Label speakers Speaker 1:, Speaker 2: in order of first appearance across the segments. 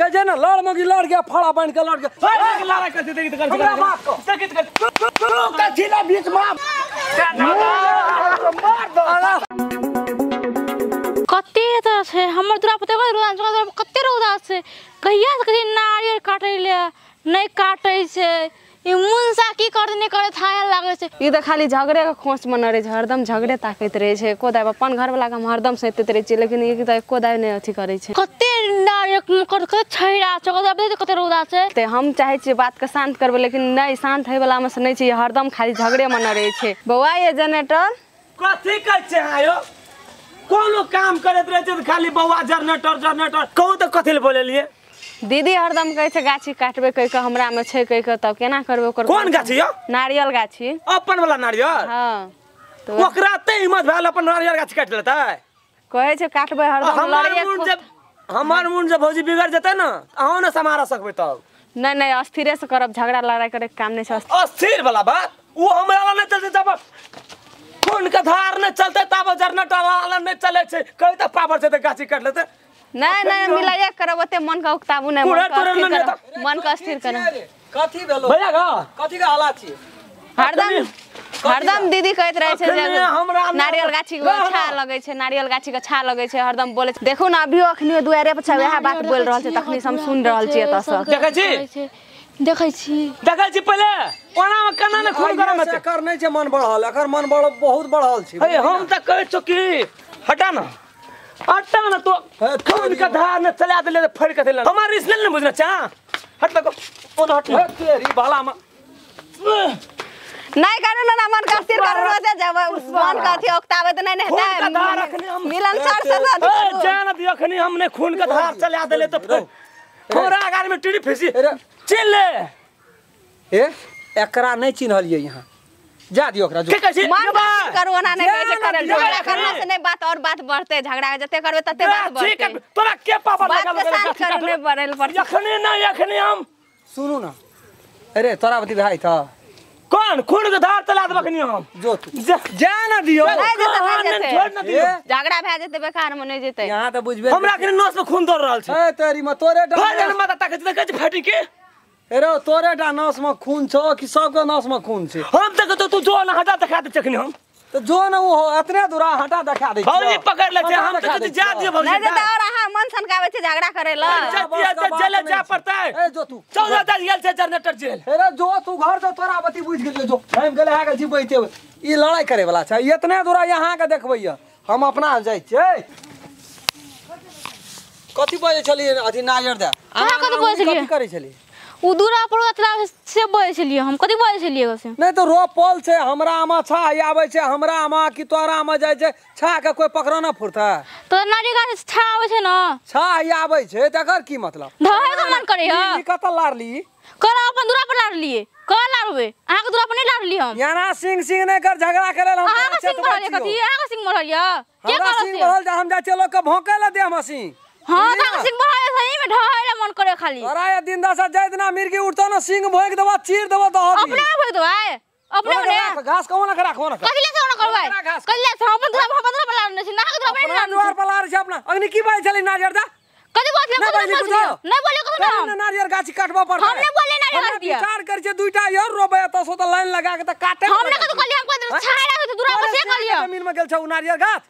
Speaker 1: कहे ना लड़ मगी लड़ गया फड़ा बन के लड़ गया लड़ा कैसे देखी तो कर माफ को का जिला बीच में मार दो
Speaker 2: कते त छे हमर दुरा पते कते रौदा छे कहिया से कहीं नारियल काटे ले नहीं काटे छे ई मुंसा की करे नहीं करे थाया लागे छे
Speaker 3: ई त खाली झगड़े के खोज मन रे हरदम झगड़े ताकत रहे छे को दाय अपन घर वाला के हरदम सहित रहे छे लेकिन ई त को दाय नहीं अथी करे छे
Speaker 2: कते नारियल कते छैरा छ कते रौदा छे
Speaker 3: ते हम चाहे छी बात के शांत करबे लेकिन नहीं शांत होय वाला में से नहीं छे हरदम खाली झगड़े मन रहे छे बौआ ये जनरेटर
Speaker 1: कथि कहै छे आयो कोनो काम करत रहे छे खाली बौआ जनरेटर कहू त कथि ले बोलेलिए
Speaker 3: दीदी हरदम कहे छे गाछी काटबे कह के हमरा में छे कह के तब केना करबे ओकर
Speaker 1: कोन गाछी यो
Speaker 3: नारियल गाछी
Speaker 1: अपन वाला नारियल
Speaker 3: हां
Speaker 1: तो ओकरा ते हिम्मत भेल अपन नारियल गाछी काट लेतै
Speaker 3: कहे छे काटबे हरदम लड़िए
Speaker 1: हमार मुंड जब भौजी बिगड़ जते ना अहो न समारा सकबे तब
Speaker 3: नहीं अस्थिरे से करब झगड़ा लड़ाई करे काम नहीं छे
Speaker 1: अस्थिर वाला बात वो हमरा वाला नहीं चलते जब खून का धार न चलते तब जनरेटर वाला नहीं चले छे कहि त पावर से त गाछी काट लेते
Speaker 3: नहीं मिलाया करब ओते मन का उकताबू नहीं मन का अस्थिर कर
Speaker 1: कथि भेलो भैया ग कथि का हालत छी
Speaker 3: हरदम दीदी कहत रहे छे जे नारियल गाछी के अच्छा लगे छे नारियल गाछी के अच्छा लगे छे हरदम बोले देखो ना अभियो अखनी दुआरे पर छे वह बात बोल रहल छे तखनी हम सुन रहल छी एत से
Speaker 2: देखै छी
Speaker 1: पहले ओना में कना ने खून करम में कर नहीं छे मन बढ़ल एकर मन बहुत बढ़ल छी हम त कहै छ कि हटा ना तो खून का धार न चला दे फड़ के देला हमार रिश्ते न बुझना चा हट लगो ओ हट तेरी बाला में
Speaker 3: नहीं करू ना मन का स्थिर करू ना जब मन का थी ओक्तावे तो नहीं रहता मिलन सर से
Speaker 1: जान दी अखनी हमने खून का धार चला देले तो हमरा आगार में टीडी फेसी चिन ले ए एकरा नहीं चिन्हलिए यहां जा दियो ओकरा जो
Speaker 3: मन करू ना नहीं कैसे करल झगड़ा करने से नहीं बात और बात बढ़ते झगड़ा जते करबे तते बात बढ़ते
Speaker 1: ठीक तोरा के पापा लगा
Speaker 3: करने पड़ल पर
Speaker 1: अखनी हम सुनु ना अरे तोरा बती भाई था कौन खून के धार चला देबे कनी हम जो तू जा ना दियो
Speaker 3: छोड़ ना दियो झगड़ा भए जेते बेकार में नहीं जेते
Speaker 1: यहां त बुझबे हमरा के नस में खून दौड़ रहल छै ए तेरी में तोरे डर माता ताके देखे छ फाटी के अरे तोरे डा नस में खून छ कि सबके नस में खून छै हम तक तो तू जो ना हटा दिखा दे चखनी हम तो जो ना वो इतने दूरा हटा दिखा दे भौजी पकड़ ले छै हम तक जा दियो भौजी
Speaker 3: नहीं देता और हां मन सनकावे छै झगड़ा करे ला
Speaker 1: जेल जा पड़ता है ए जो तू 14 तक गेल छै जनरेटर जेल अरे जो तू घर से तोरा बती बुझ गेलियो जो हम गेले हा के जीबैते ई लड़ाई करे वाला छै इतने दूरा यहां के देखबैया हम अपना जाय छै कथि बजे छलिए अथि नाजर दे
Speaker 2: अहाँ कथि बजे छलिए
Speaker 1: कथि करे छलिए
Speaker 2: उ दूरा पर अतला से बजे छलिए हम कथि बजे छलिए से
Speaker 1: नहीं तो रोपल छै हमरा आमा छा आवे छै हमरा आमा की तोरा आमा जाय छै छा के कोई पकड़ ना फुरता
Speaker 2: तो नारी का छा आवे छै ना
Speaker 1: छा आवे छै तकर की मतलब
Speaker 2: धहे के मन करे ह
Speaker 1: ई कत लारली
Speaker 2: कर अपन दूरा पर लार लिए क लारबे अहाँ के दूरा पर नहीं लार लिए हम
Speaker 1: याना सिंह नहीं कर झगड़ा करे हम
Speaker 2: अहाँ के सिंह बोलिए कथि अहाँ के सिंह बोलिए के कर
Speaker 1: सिंह बोल जा हम जा चलो के भौंके ला दे हम हसी
Speaker 2: हां त सिंह बोलिए सही में ढहे मन करे खाली
Speaker 1: अरे ये दिन दशा जाय इतना मिर्गी उठतो ना सिंह भोंक देबा चीर देबा तो
Speaker 2: अपने भोंक देबा अपने ने
Speaker 1: घास कौन ना राखो ना
Speaker 2: कहिले से ना करबै कहिले से अपन दूरा पर लार नहीं ना के दूरा पर
Speaker 1: अपना द्वार पर लार छै अपना अग्नि की बात चली नाजर दा
Speaker 2: कथि बात ले नहीं बोले कथि
Speaker 1: ना नारियल गाछ काटबा पड़ता
Speaker 2: हमने बोले नारियल गाछ दिया
Speaker 1: विचार कर छै दुईटा यार रोबे त सो त लाइन लगा के त काटे
Speaker 2: हमने कथि कहलिए हम कोई छाड़ा हो दूरा पर से कहलिए
Speaker 1: जमीन में गेल छ नारियल गाछ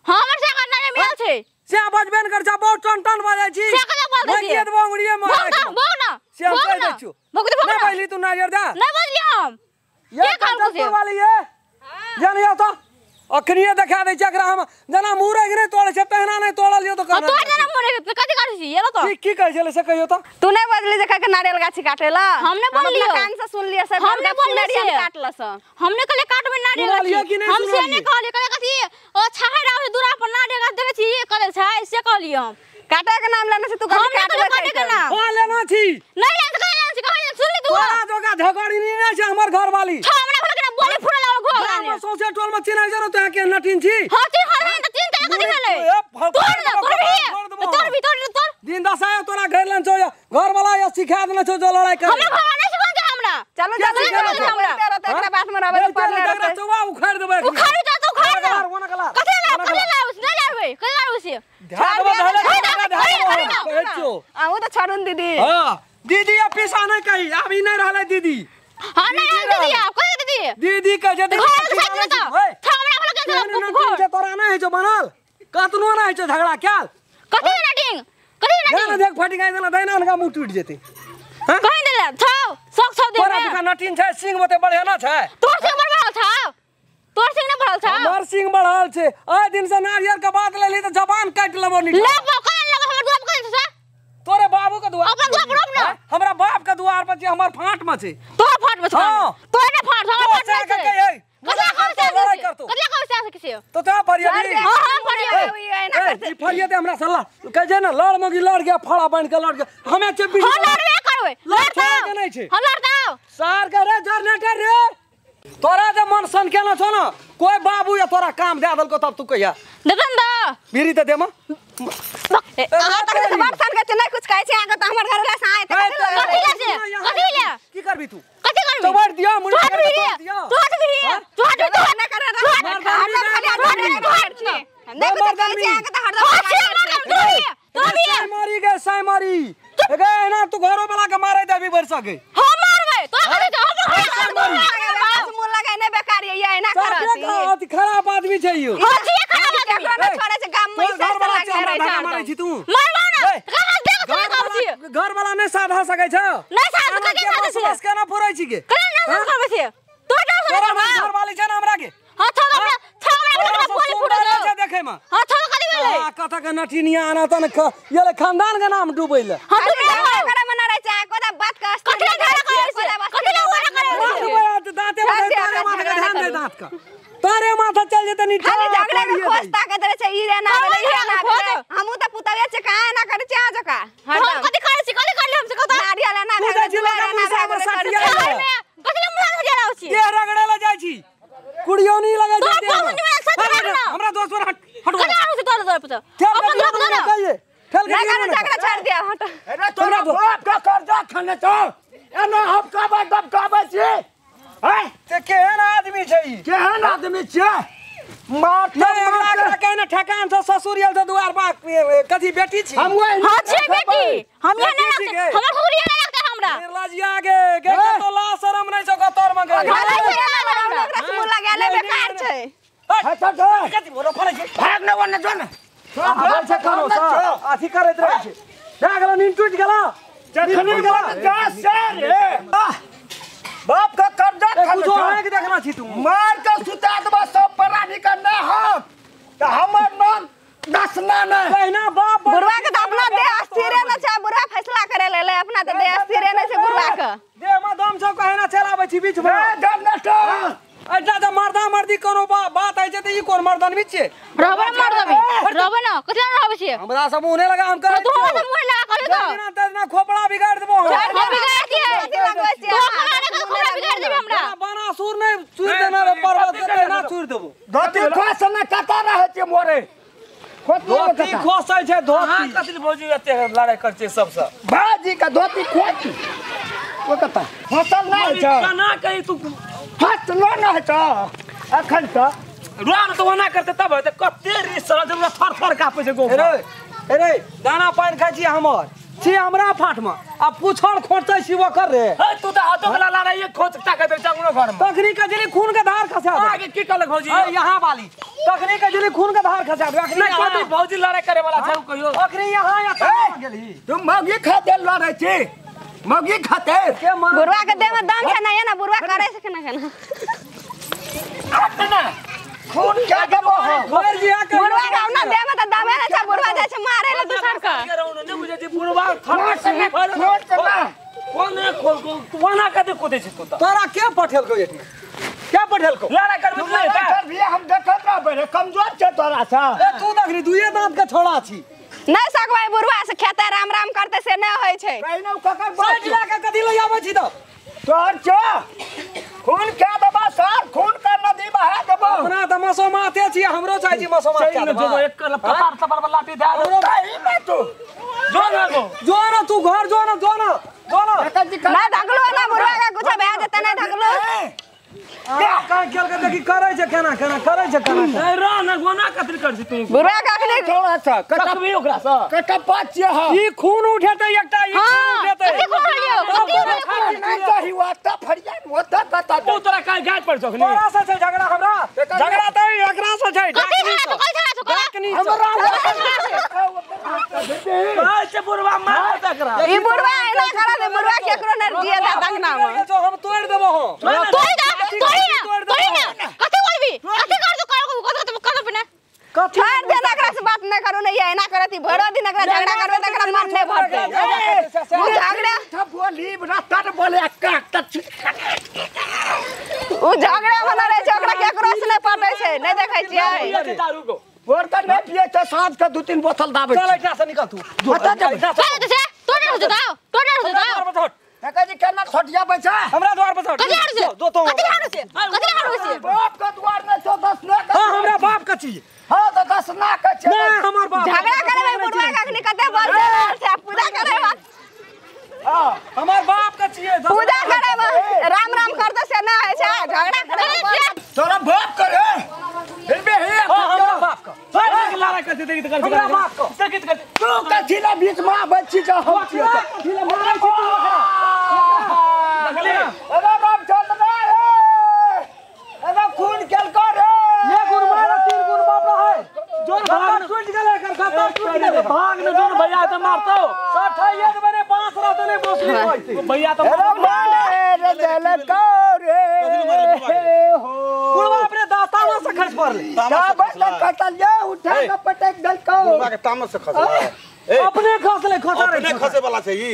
Speaker 2: हमर से करना नहीं मिल छै
Speaker 1: से बजबेन कर छ बहुत टन बजाय छी
Speaker 2: से कथि बोल दै छी
Speaker 1: मैं बंगड़िए में
Speaker 2: बोल ना
Speaker 1: से हम कह दै छु नहीं पहली तू नारियल दा
Speaker 2: नहीं बोलिए हम
Speaker 1: ये काल को वाली है जानियो तो अखनिए देखा दै छै एकरा हम जना मुरे के नहीं तोड़े छै तहना नहीं तोड़लियो तो
Speaker 2: कर तो जना मुरे के कथि करै छी ये तो
Speaker 1: की कहै छले से कहियो तो
Speaker 3: तू नहीं बजली जे के नारियल गाछी काटेला
Speaker 2: हमने बोलियो
Speaker 3: कान से सुन लिया सब
Speaker 2: हमने
Speaker 3: नारियल काटलस
Speaker 2: हमने कहले काटबे नारियल गाछी हम से नहीं कहले कहले कथि ओ छाड़ा हो दूरा पर नारियल गाछ देखे छी ये करे छै से कहलिए हम
Speaker 3: काटे के नाम लेने से तू
Speaker 2: काटे के नाम
Speaker 1: ओ लेना छी
Speaker 2: नहीं ले तो कहले सुन ले तू
Speaker 1: तोरा जोगा झगड़ी नहीं छै हमर घर वाली
Speaker 2: हमरा घर के बोले फुरला घर
Speaker 1: सोचे टोल में चिन्ह जरो त के नटिन छी
Speaker 2: हां ती हर त तीन तक कथि भेलै तोड़ ना तोड़ भी तोड़
Speaker 1: दिन दसाया तोरा घर लन छो घर वाला या सिखा देना छो जो लड़ाई कर
Speaker 2: हमरा घर नहीं सिखा दे हमरा
Speaker 3: चलो हमरा तेरा बात में रहबे पर ले
Speaker 1: तेरा चवा उखाड़ देबे
Speaker 2: उखाड़ जा तो उखाड़ कथि ला नहीं लाबे कथि लाबे से
Speaker 1: ध्यान
Speaker 3: छोड़न दीदी
Speaker 1: हां दीदी अब पीसा नहीं कही अभी नहीं रहले दीदी
Speaker 2: हां नहीं दीदी आप कह दीदी
Speaker 1: दीदी के जदी
Speaker 2: घर
Speaker 1: तोरा नहीं है जो बनल कतनो नहीं है जो झगड़ा क्या
Speaker 2: कथि नटिंग
Speaker 1: ना देख फटी गई देला दैना उनका मुंह टूट जेते
Speaker 2: हां कहि देला छौ सक छौ दे
Speaker 1: तोरा दुका नटिन छै सिंह मते बढ़िया ना छै
Speaker 2: तोर सिंह बढ़ल छौ तोर सिंह न बढ़ल छौ
Speaker 1: हमर सिंह बढ़ल छै आय दिन से नारियल के बात लेली त जबान काट लेबो नी
Speaker 2: ले बकल लग हमर दुआ पर छै
Speaker 1: तोरे बाबू के दुआर
Speaker 2: अपन दुआ पर रोप ना
Speaker 1: हमरा बाप के दुआर पर हमर फाट में छै
Speaker 2: तोर फाट में छै तोर ने फाट हमर फाट में छै कथि कहै छै किसी
Speaker 1: तो ता फरियादी
Speaker 2: हां हां बढ़िया
Speaker 1: ए फरियादी हमरा सल्ला कह जे ना लड़ मगी लड़ गया फड़ा बांध के लड़ गया हमें चेपी
Speaker 2: हां लड़बे करबै
Speaker 1: लड़ता नहीं छै
Speaker 2: हां लड़ता
Speaker 1: सार के रे जनरेटर रे तोरा जे मन सन केना छ ना कोई बाबू या तोरा काम दे देलको तब तू कहिया
Speaker 2: देतन द
Speaker 1: बीड़ी त देमा
Speaker 3: अहाँ तक से बात सन के नहीं कुछ कहै छै अहाँ त हमर घर ले से आए
Speaker 2: कथि ले
Speaker 1: की करबी तू
Speaker 2: कथि करबी
Speaker 1: चबड़ दिया मुड़ी कर दिया
Speaker 2: तू हट भी ना कर
Speaker 1: मारी गए साई मारी गए ना तू घरों वाला के मारे दे अभी बरसा गए
Speaker 2: हम मारबे तो
Speaker 3: मुंह लगाए ने बेकार ये ना करती
Speaker 1: खराब आदमी छै यो
Speaker 3: छोड़े से गाम में से
Speaker 1: मारे छी तू
Speaker 2: मारबा ना देख कर
Speaker 1: घर वाला नहीं साधा सकै छ
Speaker 2: नहीं साधा के साधा छै
Speaker 1: बस केना पुरै छी के
Speaker 2: केना ना करबे छै तो
Speaker 1: घर वाली छै ना हमरा के
Speaker 2: हां हमरा बोली फुट
Speaker 1: छै देखे में
Speaker 2: हां थोड़ा कली गेले
Speaker 1: कथा के नठिनिया आना तन ये खानदान के नाम डूबैले
Speaker 3: हां तू करे में ना रह छै कोदा बात का
Speaker 2: कथि झगड़ा करे छै कथि झगड़ा
Speaker 1: दांते तारे माथा के ध्यान दे दांत का तारे माथा चल जेते नी
Speaker 3: खाली झगड़ा के खोजता के दे छै ई रे ना रे ना हमहु त पुतवे छै काहे ना करे छै आज का
Speaker 2: हम कथि करे छी कथि करले हम से कथा
Speaker 3: नारियल ना भेल जुला ना भेल
Speaker 2: कथि मुंह हो जा रहल छी
Speaker 1: ये रगड़े ल जाय छी कुड़ियो नहीं लगे जाते हमरा दोस्त पर हट
Speaker 2: कथि आरो से तोर पर अपन दोस्त ना
Speaker 1: कहिए फेल के
Speaker 3: झगड़ा छोड़ दिया हट
Speaker 1: अरे तोरा बाप का कर्जा खने तो एना हम कबा दब कबा छी है ते केहन आदमी छै केहन आदमी छै मार हमरा कहने ठकान से ससुरियल से दुआर बा कथि बेटी छी हम
Speaker 2: हां छी बेटी हम ये ना हमर ससुरियल ना लगता हमरा
Speaker 1: निर्लजिया आगे के तो ला शरम नहीं छ गतर में गए
Speaker 3: मुंह लगाले बेकार छै
Speaker 1: हट कथि बोलो खोले छी भाग न वन जन बोल से करो सा आथी करैत रहै छै लागल नींद टूट गेला जखनी गेला जा से रे बाप का कर्जा कुछो है कि देखना छी तू मार के सुता दबा सब परानी का ना हम त हमर नाम दसना नहीं कहना बाप
Speaker 3: बुढ़वा के त अपना देह स्थिर न छै बुढ़वा फैसला करे ले अपना त देह स्थिर न छै बुढ़वा के
Speaker 1: देह में दम सब कहना चलाबै छी बीच में दम नटो ऐटा त मर्दा मर्दी कोनो बात है त ई कोन मर्दन बीच छै
Speaker 2: रहबे ना कथि ना रहबे छी
Speaker 1: हमरा सब मुंह लगा हम करे
Speaker 2: तो हम मुंह लगा करे तो
Speaker 1: ना तेना खोपड़ा बिगाड़ देबो
Speaker 2: हम बिगाड़ के तो खाना के खोपड़ा बिगाड़ देबे हमरा
Speaker 1: बना सुर नहीं सुर देना रे पर्वत के ना सुर देबो धोती खोस में कता रहे छै मोरे धोती खोसै छै धोती कथि भौजी एते लड़ाई कर छै सब बाजी का धोती खोस ओ कता फसल नहीं छै ना कहि तू हाथ लो ना छ अखन त रोन तो वना करते तब त कते रिस सर जब थर थर कापे छै गो अरे दाना पानी खाइ छी हमर छी हमरा फाट में आ पुछड़ खोटै छी वो कर रे हे तू त हाथो गला लाना एक खोच ताके दे चांगनो घर में तखनी के जली खून के धार खसा दे आगे की कल भौजी यहां वाली तखनी के जली खून के धार खसा दे अखनी नहीं भौजी लड़ाई करे वाला छै कहियो अखनी यहां या गेली तुम मगी खाते लड़ाई छी मगी खाते के
Speaker 3: बुढ़वा के देह में दम छै ना ये ना बुढ़वा करे से केना
Speaker 1: अपना खून क्या के घर जिया के
Speaker 3: बुढ़वा के अपना देह में त दमे न छै बुढ़वा जाय छै मारे ले दूसर का
Speaker 1: ने बुझे छी बुढ़वा थर से खोट ना कोने कोना कते कोदे छी तू तोरा के पठेल को एठी क्या पठेल को लड़ा कर भी हम देखत रह कमजोर छै तोरा सा तू देखली दुए दांत के छोड़ा छी
Speaker 3: नहीं सकबै बुढ़वा से खेते राम राम करते से नहीं होय छै
Speaker 1: कहिनो ककर बात ला के कथि ले आबै छी त तोर छ खून क्या दबा सर खून कर नदी बहा देबो अपना त मसो माथे छी हमरो चाहि छी मसो माथे देबो एक कपार सपर लाठी दे दो सही में तू जो ना तू घर जो ना ना ढगलो ना बुढ़वा का कुछ भे देते नहीं ढगलो का खेल के देखी करे छे केना केना करे छे केना ए रा न गोना कतरी कर छी तू
Speaker 3: बुढ़वा कखनी
Speaker 4: थोड़ा सा
Speaker 1: कटबी ओकरा सा
Speaker 4: कटा पाछे ह
Speaker 1: ई खून उठेते एकटा ई खून उठेते
Speaker 2: कथी खोल लियो कथी
Speaker 4: नहीं सही वाता फरिया होता बता
Speaker 1: तू तोरा काल गाज पर छखनी तोरा से छै झगड़ा हमरा झगड़ा त एकरा से छै
Speaker 2: कथी झगड़ा तो
Speaker 1: डाकनी हमरा से बुढ़वा मार तकरा
Speaker 3: ई बुढ़वा एना करा दे बुढ़वा केकरो न दिए दा दंगना में
Speaker 1: जो हम तोड़ देबो हम
Speaker 2: तोड़ी ना कथी बोलबी कथी कर दो कर बिना
Speaker 3: छोड़ दे एकरा से बात नहीं करू नहीं एना करती भरो दिन एकरा झगड़ा करबे त एकरा मन नहीं भरते उ झगड़ा
Speaker 4: था बोली रास्ता न बोले काट
Speaker 3: उ झगड़ा बना रहे छै ओकरा केकरो से नहीं पटै छै नहीं देखै छियै
Speaker 1: दारू को
Speaker 4: बोरता नहीं पिए त साँझ के 2-3 बोतल दाबे
Speaker 1: चल एकरा से निकल तू
Speaker 4: बता दे
Speaker 2: तोड़ दो
Speaker 4: काका जी केना खटिया बैठा
Speaker 1: हमरा द्वार पर
Speaker 2: कथी हारू से
Speaker 1: दो तो
Speaker 2: कथी हारू से
Speaker 4: बाप का द्वार में तो 10 ना
Speaker 1: हां हमरा बाप का चीज
Speaker 4: हां तो 10 ना का छे
Speaker 1: नहीं हमर बाप
Speaker 3: झगड़ा करे में बुढ़वा कखनी कते बोल से पूजा करे
Speaker 1: हां हमर बाप का चीज
Speaker 3: पूजा करे में राम राम कर दे से ना है छै झगड़ा करे
Speaker 4: तोरा बाप करे हेबे हे
Speaker 1: हमरा बाप का हां लारा करते देखि कर हमरा बाप का सकित कर
Speaker 4: तू का जिला बीच में बच्ची जा हम छिए जिला मारा छी तू अरे बाप चल ना रे अरे खून केल कर रे
Speaker 1: ये गुण मारा 3 गुण बाप है जोन भाग टूट गेले कर खाता टूट गेले भाग न जोन भैया त मारतो 60 एक बने 5 रात ने बोसली होई भैया त
Speaker 4: मारे रे दिल को रे हो
Speaker 1: गुण बाप रे दाता में से खर्च पर ले
Speaker 4: का बता कटल जा उठा के पटक दल को
Speaker 5: बुढ़वा के तामस से खसे
Speaker 1: अपने खसले खसा रे
Speaker 5: अपने खसे वाला छै ई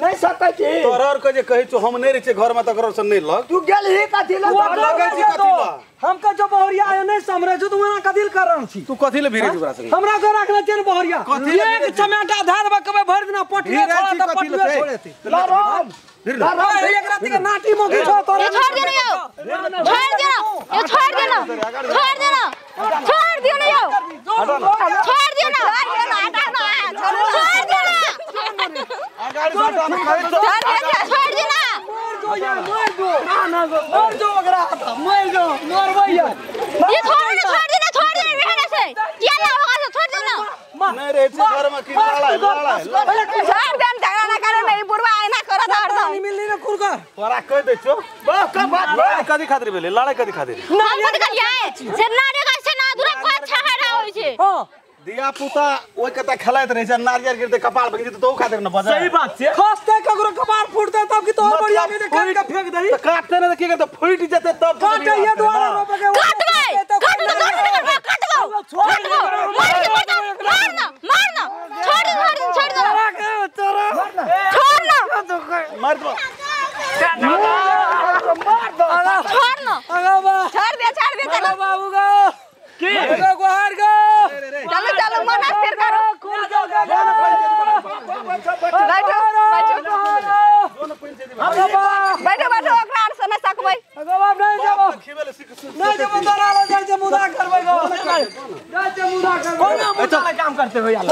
Speaker 4: नहीं सकै छी
Speaker 5: तोरर के जे कहि छु हम नहीं रहे छै घर में त करो से नहीं लग
Speaker 4: तू गेल ही का दिल
Speaker 5: लगे छी कथि ला
Speaker 1: हमका जो बहरिया आयो नहीं समरे जो तू वहां कदिल कर रहल छी
Speaker 5: तू कथि ले भिरे जुबरा संग
Speaker 1: हमरा को रखले छै बहरिया एक चमेटा धार बकबे भर दिना पटिया छोड़ा त पटिया छोड़ेती
Speaker 4: राम राम
Speaker 1: एक रात के नाटी मोगी छो तोरे
Speaker 2: छोड़ दे यो छोड़ दियो यो छोड़ दियो ना हटा ना
Speaker 5: आगाड़ी साटा में कहे तो
Speaker 2: छोड़ दे ना
Speaker 1: मोर जो ओकरा मोर भैया
Speaker 2: ये छोड़ दे रहने से क्या ना होगा छोड़ दे ना
Speaker 5: नहीं रहे छै घर में की लड़ा
Speaker 3: छोड़ दे झगड़ा ना करे नहीं बुढ़वा एना करत हरदम
Speaker 1: मिलनी ना कुरकर
Speaker 5: तोरा कह दे छो
Speaker 4: बाप का बात
Speaker 5: लड़ाई कथि खातिर भेले लड़ाई कथि खातिर
Speaker 2: हम कथि करियै से नारे का से ना दूर को अच्छा खड़ा होई छै
Speaker 1: हां
Speaker 5: दिया पुता ओइ कता खेलाइत रहे छै नारियल गिरते कपाल पर गिरते तो खातिर न बजा
Speaker 1: सही बात छै खसते ककरो कपार फूटते तब की तोहर बढ़िया के काट के फेंक दही
Speaker 5: तो काटते न की करते फूट जते तब
Speaker 1: काटे ये द्वारा रोप के
Speaker 2: काट दो छोड़ दो मारना छोड़ दो
Speaker 5: मार दो
Speaker 3: छोड़ दे चलो
Speaker 1: बाबू गो की गोहार गो
Speaker 3: चलो मना फिर करो बैठो ओकरा से न सकबै
Speaker 1: बाप नहीं जाबो
Speaker 5: खिबेले सिक
Speaker 1: नहीं जाबो दराला जाय जे मुदा करबै गो जाय जे मुदा करबै कोना मुदा काम करते हो यार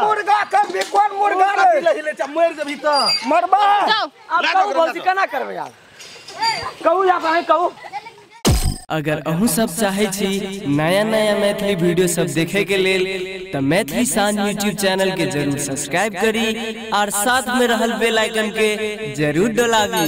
Speaker 4: मुर्गा के कौन मुर्गा रे
Speaker 5: हिले छ मर जबी त
Speaker 4: मरबा
Speaker 1: अब कहू बोलसी केना करबै यार कहू या कहू
Speaker 6: अगर अहूँ सब चाहे छी नया नया मैथिली वीडियो सब देखे के लेल तो मैथिली साँझ यूट्यूब चैनल के जरूर सब्सक्राइब करी और साथ में रहल बेल आइकन के जरूर दबावी।